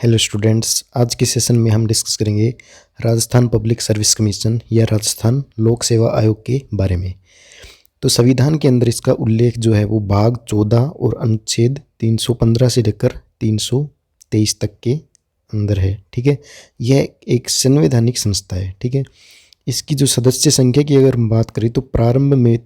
Hello students, आज के session में हम डिस्कस करेंगे राजस्थान पब्लिक सर्विस कमीशन या राजस्थान लोक सेवा आयोग के बारे में। तो संविधान के अंदर इसका उल्लेख जो है वो भाग 14 और अनुच्छेद 315 से लेकर 323 तक के अंदर है। ठीक है, यह एक संवैधानिक संस्था है। ठीक है, इसकी जो सदस्य संख्या की अगर हम बात करें तो प्रारंभ में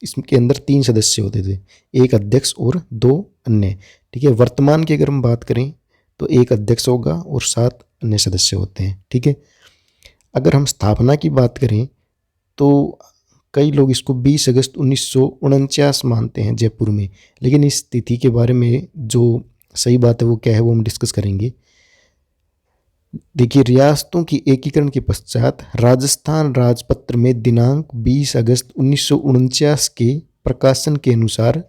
इसके अंदर 3 सदस्य होते थे, एक अध्यक्ष और 2 अन्य। ठीक है, वर्तमान की अगर हम बात करें तो एक अध्यक्ष होगा और 7 अन्य सदस्य होते हैं। ठीक है, अगर हम स्थापना की बात करें तो कई लोग इसको 20 अगस्त 1949 मानते हैं जयपुर में, लेकिन इस तिथि के बारे में जो सही बात है वो क्या है वो हम डिस्कस करेंगे। देखिए, रियासतों की एकीकरण के पश्चात राजस्थान राजपत्र में दिनांक 20 अगस्त 1949 के प्रकाशन के अनुसार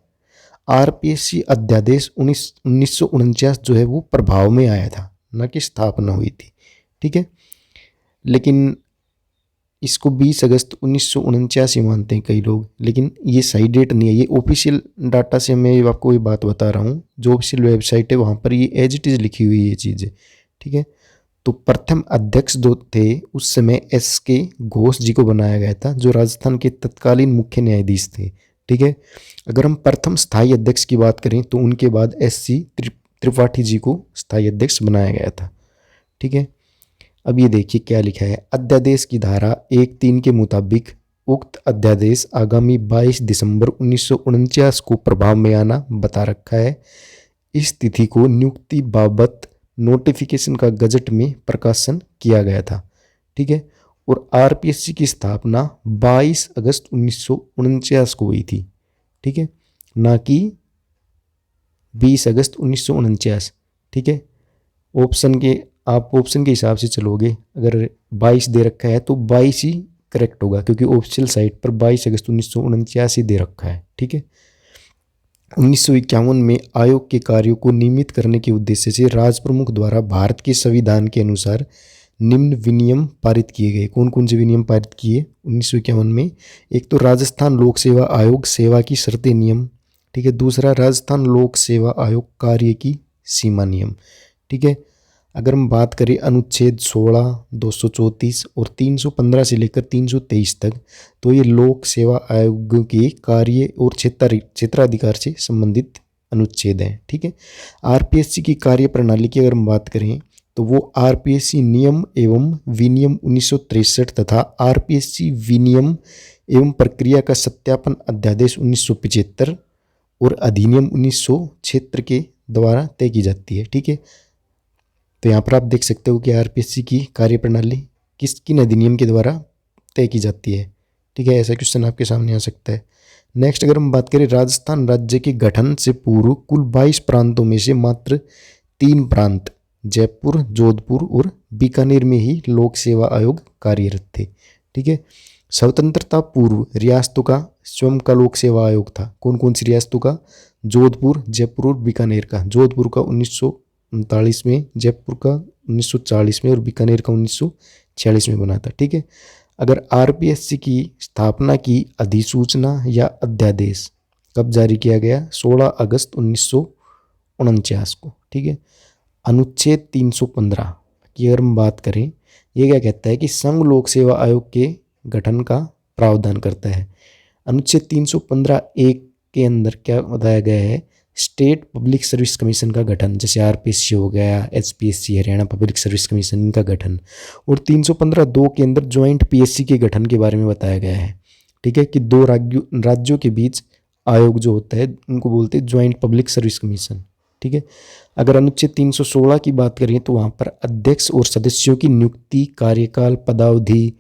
आरपीएससी अध्यादेश 1949 जो है वो प्रभाव में आया था, न कि स्थापना हुई थी। ठीक है, लेकिन इसको 20 अगस्त 1949 ही मानते हैं कई लोग, लेकिन ये सही डेट नहीं है। ये ऑफिशियल डाटा से मैं आपको ये बात बता रहा हूँ, जो ऑफिशियल वेबसाइट है वहाँ पर ये एज इट इज़ लिखी हुई है ये चीज़ें। ठीक है, तो प्रथम अध्यक्ष जो थे उस समय एस.के. घोष जी को बनाया गया था, जो राजस्थान के तत्कालीन मुख्य न्यायाधीश थे। ठीक है, अगर हम प्रथम स्थायी अध्यक्ष की बात करें तो उनके बाद एस.सी. त्रिपाठी जी को स्थायी अध्यक्ष बनाया गया था। ठीक है, अब ये देखिए क्या लिखा है। अध्यादेश की धारा 1(3) के मुताबिक उक्त अध्यादेश आगामी 22 दिसंबर 1949 को प्रभाव में आना बता रखा है। इस तिथि को नियुक्ति बाबत नोटिफिकेशन का गजट में प्रकाशन किया गया था। ठीक है, और आरपीएससी की स्थापना 22 अगस्त 1949 को हुई थी। ठीक है, ना कि 20 अगस्त 1949। ठीक है, आप ऑप्शन के हिसाब से चलोगे, अगर 22 दे रखा है तो 22 ही करेक्ट होगा, क्योंकि ऑफिशियल साइट पर 22 अगस्त 1949 ही दे रखा है। ठीक है, 1951 में आयोग के कार्यों को नियमित करने के उद्देश्य से राजप्रमुख द्वारा भारत के संविधान के अनुसार निम्न विनियम पारित किए गए। कौन कौन से विनियम पारित किए 1951 में? एक तो राजस्थान लोक सेवा आयोग सेवा की शर्तें नियम। ठीक है, दूसरा राजस्थान लोक सेवा आयोग कार्य की सीमा नियम। ठीक है, अगर हम बात करें अनुच्छेद 16, 234 और 315 से लेकर 323 तक, तो ये लोक सेवा आयोग के कार्य और क्षेत्राधिकार से संबंधित अनुच्छेद हैं। ठीक है, आरपीएससी की कार्य प्रणाली की अगर हम बात करें तो वो आरपीएससी नियम एवं विनियम 1963 तथा आरपीएससी विनियम एवं प्रक्रिया का सत्यापन अध्यादेश 1975 और अधिनियम 1976 के द्वारा तय की जाती है। ठीक है, तो यहाँ पर आप देख सकते हो कि आरपीएससी की कार्यप्रणाली किन अधिनियम के द्वारा तय की जाती है। ठीक है, ऐसा क्वेश्चन आपके सामने आ सकता है। नेक्स्ट, अगर हम बात करें राजस्थान राज्य के गठन से पूर्व कुल 22 प्रांतों में से मात्र 3 प्रांत जयपुर, जोधपुर और बीकानेर में ही लोक सेवा आयोग कार्यरत थे। ठीक है, स्वतंत्रता पूर्व रियासतों का स्वयं का लोक सेवा आयोग था। कौन कौन सी रियासतों का? जोधपुर, जयपुर और बीकानेर का। जोधपुर का 1939 में, जयपुर का 1940 में और बीकानेर का 1946 में बना था। ठीक है, अगर आरपीएससी की स्थापना की अधिसूचना या अध्यादेश कब जारी किया गया? 16 अगस्त 1949 को। ठीक है, अनुच्छेद 315 की अगर हम बात करें, ये क्या कहता है कि संघ लोक सेवा आयोग के गठन का प्रावधान करता है। अनुच्छेद 315(1) के अंदर क्या बताया गया है? स्टेट पब्लिक सर्विस कमीशन का गठन, जैसे आरपीएससी हो गया, HPSC Haryana public service commission, इनका गठन। और 315(2) के अंदर ज्वाइंट पीएससी के गठन के बारे में बताया गया है। ठीक है, कि 2 राज्यों के बीच आयोग जो होता है उनको बोलते हैं ज्वाइंट पब्लिक सर्विस कमीशन। ठीक है, अगर अनुच्छेद 316 की बात करें तो वहाँ पर अध्यक्ष और सदस्यों की नियुक्ति, कार्यकाल, पदावधि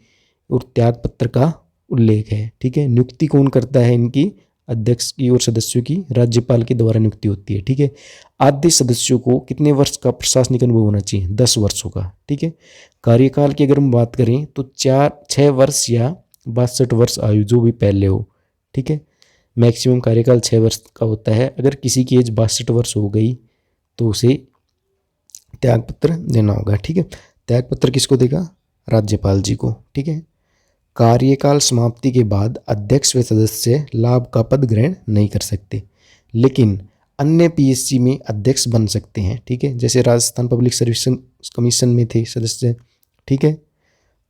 और त्यागपत्र का उल्लेख है। ठीक है, नियुक्ति कौन करता है इनकी? अध्यक्ष की और सदस्यों की राज्यपाल के द्वारा नियुक्ति होती है। ठीक है, आद्य सदस्यों को कितने वर्ष का प्रशासनिक अनुभव होना चाहिए? 10 वर्षों का। ठीक है, कार्यकाल की अगर हम बात करें तो 6 वर्ष या 62 वर्ष आयु, जो भी पहले हो। ठीक है, मैक्सिमम कार्यकाल 6 वर्ष का होता है। अगर किसी की एज 62 वर्ष हो गई तो उसे त्यागपत्र देना होगा। ठीक है, त्यागपत्र किसको देगा? राज्यपाल जी को। ठीक है, कार्यकाल समाप्ति के बाद अध्यक्ष व सदस्य लाभ का पद ग्रहण नहीं कर सकते, लेकिन अन्य पीएससी में अध्यक्ष बन सकते हैं, ठीक है। जैसे राजस्थान पब्लिक सर्विस कमीशन में थे सदस्य, ठीक है,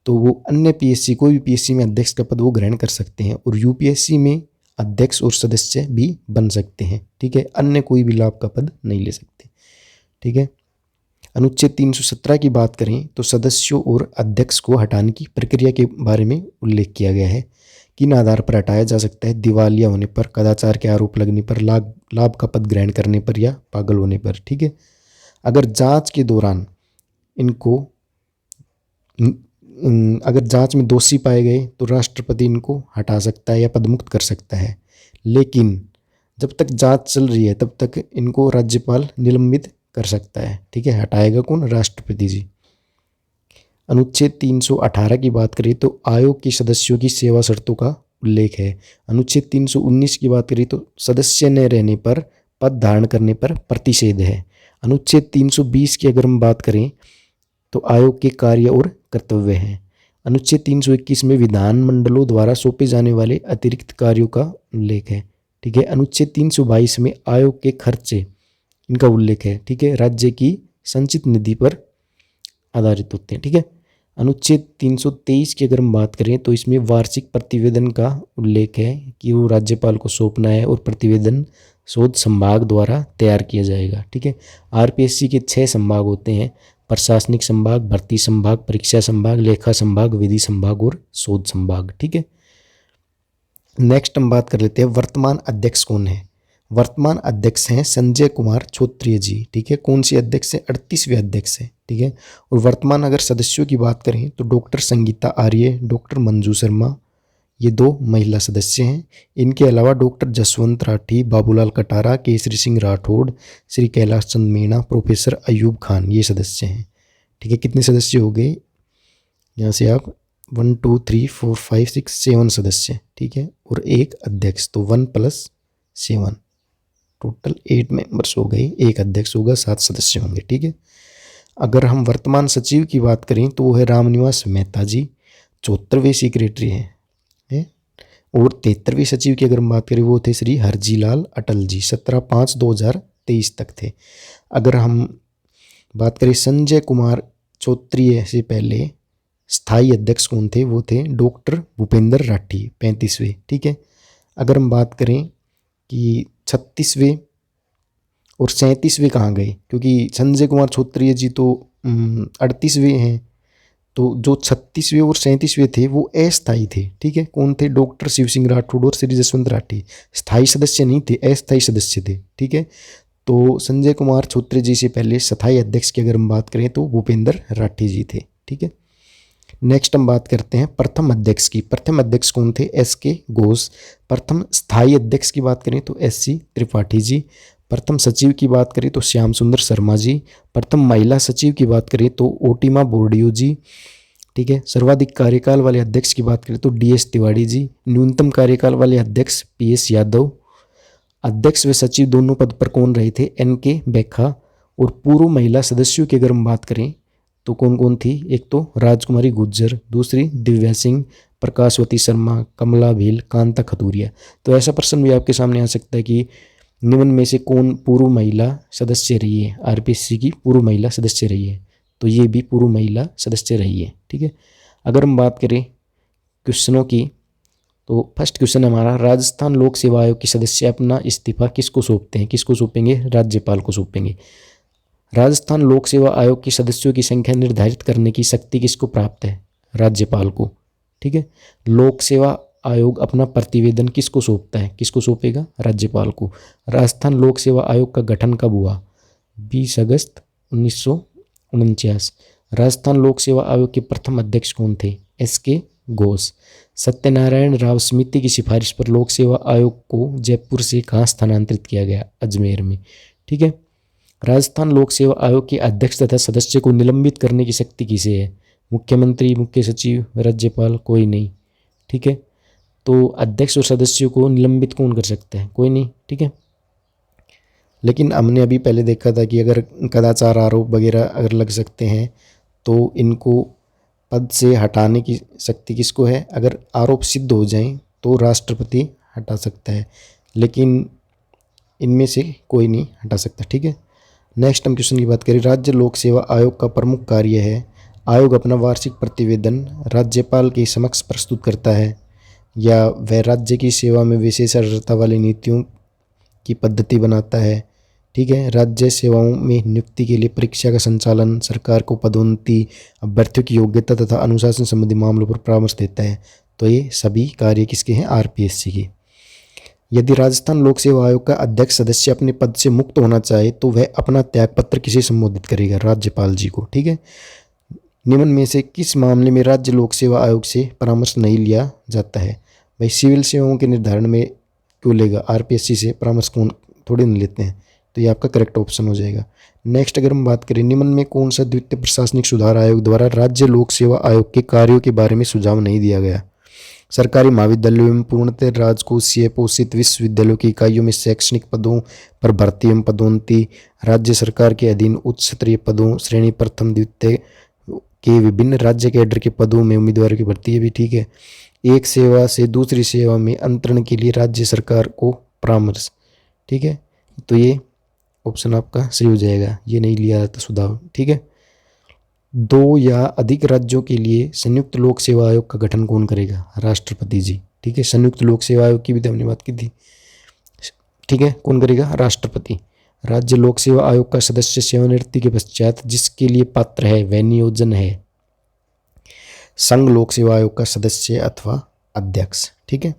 तो वो अन्य पीएससी, कोई भी पीएससी में अध्यक्ष का पद वो ग्रहण कर सकते हैं। और यूपीएससी में अध्यक्ष और सदस्य भी बन सकते हैं, ठीक है, अन्य कोई भी लाभ का पद नहीं ले सकते, ठीक है। अनुच्छेद 317 की बात करें तो सदस्यों और अध्यक्ष को हटाने की प्रक्रिया के बारे में उल्लेख किया गया है। किन आधार पर हटाया जा सकता है? दिवालिया होने पर, कदाचार के आरोप लगने पर, लाभ का पद ग्रहण करने पर या पागल होने पर, ठीक है। अगर जांच के दौरान इनको अगर जांच में दोषी पाए गए तो राष्ट्रपति इनको हटा सकता है या पदमुक्त कर सकता है। लेकिन जब तक जांच चल रही है तब तक इनको राज्यपाल निलंबित कर सकता है, ठीक है। हटाएगा कौन? राष्ट्रपति जी। अनुच्छेद 318 की बात करें तो आयोग के सदस्यों की सेवा शर्तों का उल्लेख है। अनुच्छेद 319 की बात करें तो सदस्य न रहने पर, पद धारण करने पर प्रतिषेध है। अनुच्छेद 320 की अगर हम बात करें तो आयोग के कार्य और कर्तव्य हैं। अनुच्छेद 321 में विधानमंडलों द्वारा सौंपे जाने वाले अतिरिक्त कार्यों का उल्लेख है, ठीक है। अनुच्छेद 322 में आयोग के खर्चे, इनका उल्लेख है, ठीक है, राज्य की संचित निधि पर आधारित होते हैं, ठीक है। अनुच्छेद 323 की अगर हम बात करें तो इसमें वार्षिक प्रतिवेदन का उल्लेख है कि वो राज्यपाल को सौंपना है और प्रतिवेदन शोध संभाग द्वारा तैयार किया जाएगा, ठीक है। आरपीएससी के 6 संभाग होते हैं: प्रशासनिक संभाग, भर्ती संभाग, परीक्षा संभाग, लेखा संभाग, विधि संभाग और शोध संभाग, ठीक है। नेक्स्ट हम बात कर लेते हैं वर्तमान अध्यक्ष कौन है। वर्तमान अध्यक्ष हैं संजय कुमार छोत्रिय जी, ठीक है। कौन सी अध्यक्ष है? 38वें अध्यक्ष है, ठीक है। और वर्तमान अगर सदस्यों की बात करें तो डॉक्टर संगीता आर्य, डॉक्टर मंजू शर्मा, ये 2 महिला सदस्य हैं। इनके अलावा डॉक्टर जसवंत राठी, बाबूलाल कटारा, केसरी सिंह राठौड़, श्री कैलाश चंद मीणा, प्रोफेसर अयूब खान, ये सदस्य हैं, ठीक है। कितने सदस्य हो गए? यहाँ से आप 1 2 3 4 5 6 7 सदस्य, ठीक है, और एक अध्यक्ष, तो 1 + 7 टोटल 8 मेंबर्स हो गए। एक अध्यक्ष होगा, 7 सदस्य होंगे, ठीक है। अगर हम वर्तमान सचिव की बात करें तो वो है रामनिवास मेहता जी, 74वें सेक्रेटरी हैं। और 73वें सचिव की अगर हम बात करें वो थे श्री हरजीलाल अटल जी, 17/5/2023 तक थे। अगर हम बात करें संजय कुमार छोत्रिय से पहले स्थायी अध्यक्ष कौन थे? वो थे डॉक्टर भूपेंद्र राठी, 35वें, ठीक है। अगर हम बात करें कि 36वें और 37वें कहाँ गए, क्योंकि संजय कुमार छोत्रिय जी तो 38वें हैं, तो जो 36वें और 37वें थे वो अस्थायी थे, ठीक है। कौन थे? डॉक्टर शिव सिंह राठौड़ और श्री जसवंत राठी। स्थायी सदस्य नहीं थे, अस्थायी सदस्य थे, ठीक है। तो संजय कुमार छोत्रिय जी से पहले स्थायी अध्यक्ष की अगर हम बात करें तो भूपेंद्र राठी जी थे, ठीक है। नेक्स्ट हम बात करते हैं प्रथम अध्यक्ष की। प्रथम अध्यक्ष कौन थे? एस.के. घोष। प्रथम स्थायी अध्यक्ष की बात करें तो एस.सी. त्रिपाठी जी। प्रथम सचिव की बात करें तो श्याम सुंदर शर्मा जी। प्रथम महिला सचिव की बात करें तो ओटीमा बोर्डियो जी, ठीक है। सर्वाधिक कार्यकाल वाले अध्यक्ष की बात करें तो डी.एस. तिवारी जी। न्यूनतम कार्यकाल वाले अध्यक्ष पी.एस. यादव। अध्यक्ष व सचिव दोनों पद पर कौन रहे थे? एन.के. बेखा। और पूर्व महिला सदस्यों की अगर हम बात करें तो कौन कौन थी? एक तो राजकुमारी गुज्जर, दूसरी दिव्या सिंह, प्रकाशवती शर्मा, कमला भील, कांता खतूरिया। तो ऐसा प्रश्न भी आपके सामने आ सकता है कि निम्न में से कौन पूर्व महिला सदस्य रही है? आरपीएससी की पूर्व महिला सदस्य रही है, तो ये भी पूर्व महिला सदस्य रही है, ठीक है। अगर हम बात करें क्वेश्चनों की तो फर्स्ट क्वेश्चन हमारा, राजस्थान लोक सेवा आयोग के सदस्य अपना इस्तीफा किसको सौंपते हैं? किसको सौंपेंगे? राज्यपाल को सौंपेंगे। राजस्थान लोक सेवा आयोग के सदस्यों की संख्या निर्धारित करने की शक्ति किसको प्राप्त है? राज्यपाल को, ठीक है। लोक सेवा आयोग अपना प्रतिवेदन किसको सौंपता है? किसको सौंपेगा? राज्यपाल को। राजस्थान लोक सेवा आयोग का गठन कब हुआ? 20 अगस्त 1949। राजस्थान लोक सेवा आयोग के प्रथम अध्यक्ष कौन थे? एस.के. घोष। सत्यनारायण राव समिति की सिफारिश पर लोक सेवा आयोग को जयपुर से कहाँ स्थानांतरित किया गया? अजमेर में, ठीक है। राजस्थान लोक सेवा आयोग के अध्यक्ष तथा सदस्य को निलंबित करने की शक्ति किसे है? मुख्यमंत्री, मुख्य सचिव, राज्यपाल? कोई नहीं, ठीक है। तो अध्यक्ष और सदस्यों को निलंबित कौन कर सकता है? कोई नहीं, ठीक है। लेकिन हमने अभी पहले देखा था कि अगर कदाचार आरोप वगैरह अगर लग सकते हैं तो इनको पद से हटाने की शक्ति किसको है? अगर आरोप सिद्ध हो जाएं तो राष्ट्रपति हटा सकता है। लेकिन इनमें से कोई नहीं हटा सकता। ठीक है, नेक्स्ट हम क्वेश्चन की बात करें। राज्य लोक सेवा आयोग का प्रमुख कार्य है। आयोग अपना वार्षिक प्रतिवेदन राज्यपाल के समक्ष प्रस्तुत करता है, या वह राज्य की सेवा में विशेषज्ञता वाली नीतियों की पद्धति बनाता है। ठीक है, राज्य सेवाओं में नियुक्ति के लिए परीक्षा का संचालन, सरकार को पदोन्नति, अभ्यर्थियों की योग्यता तथा अनुशासन संबंधी मामलों पर परामर्श देता है। तो ये सभी कार्य किसके हैं? आरपीएससी के। यदि राजस्थान लोक सेवा आयोग का अध्यक्ष सदस्य अपने पद से मुक्त होना चाहे तो वह अपना त्यागपत्र किसे संबोधित करेगा? राज्यपाल जी को। ठीक है, निम्न में से किस मामले में राज्य लोक सेवा आयोग से परामर्श नहीं लिया जाता है? भाई सिविल सेवाओं के निर्धारण में क्यों लेगा? आरपीएससी से परामर्श कौन थोड़ी नहीं लेते हैं, तो ये आपका करेक्ट ऑप्शन हो जाएगा। नेक्स्ट अगर हम बात करें, निम्न में कौन सा द्वितीय प्रशासनिक सुधार आयोग द्वारा राज्य लोक सेवा आयोग के कार्यों के बारे में सुझाव नहीं दिया गया? सरकारी महाविद्यालयों में पूर्णतः राजकोषीय पोषित विश्वविद्यालयों की इकाइयों में शैक्षणिक पदों पर भर्ती एवं पदोन्नति, राज्य सरकार के अधीन उच्च स्तरीय पदों श्रेणी प्रथम द्वितीय के विभिन्न राज्य कैडर के पदों में उम्मीदवारों की भर्ती है भी। ठीक है, एक सेवा से दूसरी सेवा में अंतरण के लिए राज्य सरकार को परामर्श। ठीक है, तो ये ऑप्शन आपका सही हो जाएगा, ये नहीं लिया जाता सुधार। ठीक है, 2 या अधिक राज्यों के लिए संयुक्त लोक सेवा आयोग का गठन कौन करेगा? राष्ट्रपति जी। ठीक है, संयुक्त लोक सेवा आयोग की भी तो हमने बात की थी। ठीक है, कौन करेगा? राष्ट्रपति। राज्य लोक सेवा आयोग का सदस्य सेवानिवृत्ति के पश्चात जिसके लिए पात्र है वह नियोजन है संघ लोक सेवा आयोग का सदस्य अथवा अध्यक्ष। ठीक है,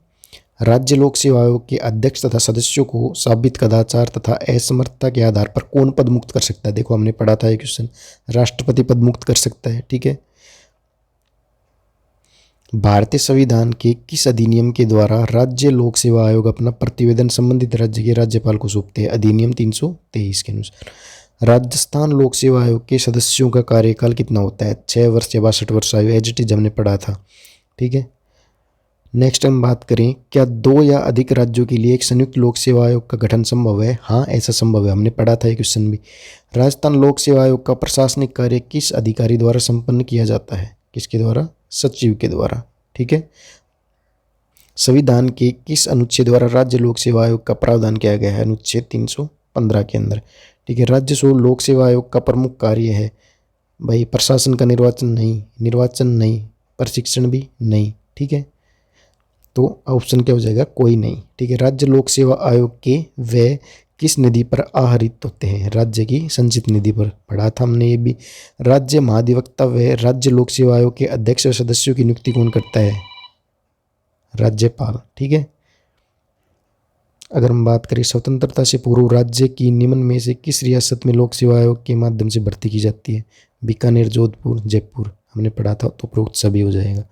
राज्य लोक सेवा आयोग के अध्यक्ष तथा सदस्यों को साबित कदाचार तथा असमर्थता के आधार पर कौन पद मुक्त कर सकता है? देखो हमने पढ़ा था ये क्वेश्चन, राष्ट्रपति पद मुक्त कर सकता है। ठीक है, भारतीय संविधान के किस अधिनियम के द्वारा राज्य लोक सेवा आयोग अपना प्रतिवेदन संबंधित राज्य के राज्यपाल को सौंपते हैं? अधिनियम 323 के अनुसार। राजस्थान लोक सेवा आयोग के सदस्यों का कार्यकाल कितना होता है? 6 वर्ष या 62 वर्ष आयु? एज इट इज हमने पढ़ा था। ठीक है, नेक्स्ट हम बात करें, क्या 2 या अधिक राज्यों के लिए एक संयुक्त लोक सेवा आयोग का गठन संभव है? हाँ, ऐसा संभव है, हमने पढ़ा था ये क्वेश्चन भी। राजस्थान लोक सेवा आयोग का प्रशासनिक कार्य किस अधिकारी द्वारा संपन्न किया जाता है? किसके द्वारा? सचिव के द्वारा। ठीक है, संविधान के किस अनुच्छेद द्वारा राज्य लोक सेवा आयोग का प्रावधान किया गया है? अनुच्छेद 315 के अंदर। ठीक है, राज्य लोक सेवा आयोग का प्रमुख कार्य है भाई प्रशासन का निर्वाचन नहीं, प्रशिक्षण भी नहीं। ठीक है, तो ऑप्शन क्या हो जाएगा? कोई नहीं। ठीक है, राज्य लोक सेवा आयोग के वे किस निधि पर आहरित होते हैं? राज्य की संचित निधि पर पढ़ा था हमने ये भी। राज्य महाधिवक्ता व राज्य लोक सेवा आयोग के अध्यक्ष और सदस्यों की नियुक्ति कौन करता है? राज्यपाल। ठीक है, अगर हम बात करें स्वतंत्रता से पूर्व राज्य की निम्न में से किस रियासत में लोक सेवा आयोग के माध्यम से भर्ती की जाती है? बीकानेर, जोधपुर, जयपुर, हमने पढ़ा था, तो उपरोक्त सभी हो जाएगा।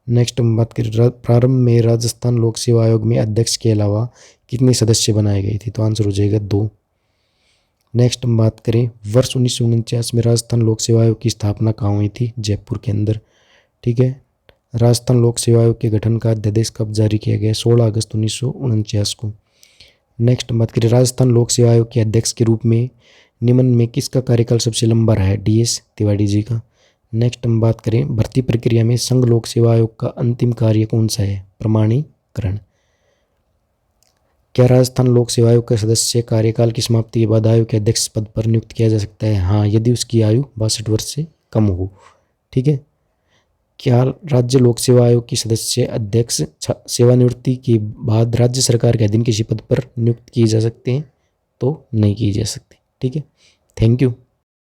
नेक्स्ट हम बात करें, प्रारंभ में राजस्थान लोक सेवा आयोग में अध्यक्ष के अलावा कितने सदस्य बनाए गए थे? तो आंसर हो जाएगा 2। नेक्स्ट हम बात करें, वर्ष 1949 में राजस्थान लोक सेवा आयोग की स्थापना कहाँ हुई थी? जयपुर के अंदर। ठीक है, राजस्थान लोक सेवा आयोग के गठन का अध्यादेश कब जारी किया गया? 16 अगस्त 1949 को। नेक्स्ट हम बात करें, राजस्थान लोक सेवा आयोग के अध्यक्ष के रूप में निम्न में किसका कार्यकाल सबसे लंबा रहा है? DS तिवारी जी का। नेक्स्ट हम बात करें, भर्ती प्रक्रिया में संघ लोक सेवा आयोग का अंतिम कार्य कौन सा है? प्रमाणीकरण। क्या राजस्थान लोक सेवा आयोग का सदस्य कार्यकाल की समाप्ति के बाद आयोग के अध्यक्ष पद पर नियुक्त किया जा सकता है? हाँ, यदि उसकी आयु 62 वर्ष से कम हो। ठीक है, क्या राज्य लोक सेवा आयोग की सदस्य अध्यक्ष सेवानिवृत्ति के बाद राज्य सरकार के अधीन किसी पद पर नियुक्त किए जा सकते हैं? तो नहीं किए जा सकते। ठीक है, थैंक यू।